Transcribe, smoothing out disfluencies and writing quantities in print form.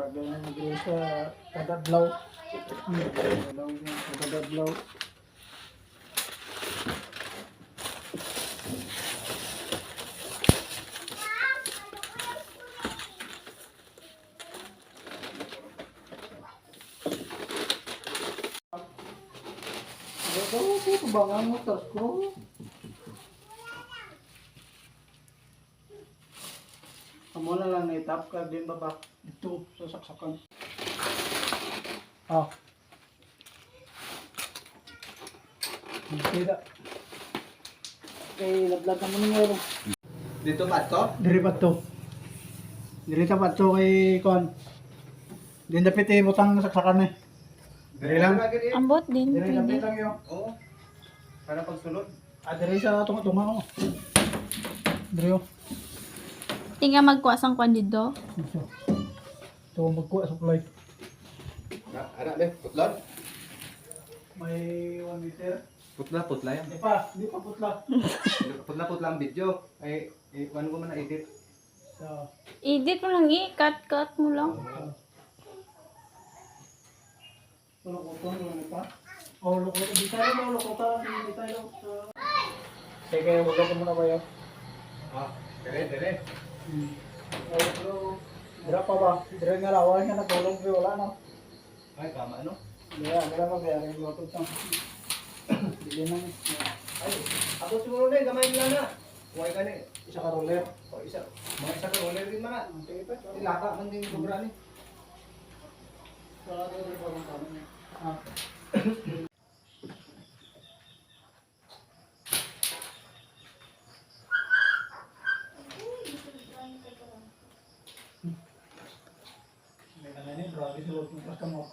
bagay na nagre sa kadadlaw. Kadadlaw niya, kadadlaw. Gagawin ko, bangang mo, tas ko. Amo na lang na-tap ka din baba dito sa saksakan. Ah. Tidak. Okay, laglag naman yung Dito ba to? diri pa to. Diri ta pa to kay kon. Din dapat butang saksakan eh. Diri lang. Ambot din, Diri dapat pwede. lang yo. Oo. Para pagsulod. Ah, diri sa tunga-tunga ko. Diri yo. Tinga magkuha sang kwan dito. So magkuha supply. Ada deh, putlon. May 1 meter. Putla yan. Di pa putla. Putla ang video. Ay, ano ko man na-edit. So, Edit mo lang cut mo lang. lulukutan mo pa. Oh, lulukutan. Di tayo mo lulukutan. Di tayo. Sige, wala ko muna kayo. Ah, dire. Oh, pero, dira pa ba? Dira nga lawan nga nagulong pero wala na. Ay, tama ano? Dira magbayari mo ito sa. Dili na. Ay, ako siguro na, gamay nila na. Huwag ka na eh. Isa ka roller. O, isa. Mga isa ka roller din man na. Sige pa. Ilaka man din yung sobra ni. Wala ko rin pa ng tanong eh. Ah. May kanani, grabe sa loob ng customer.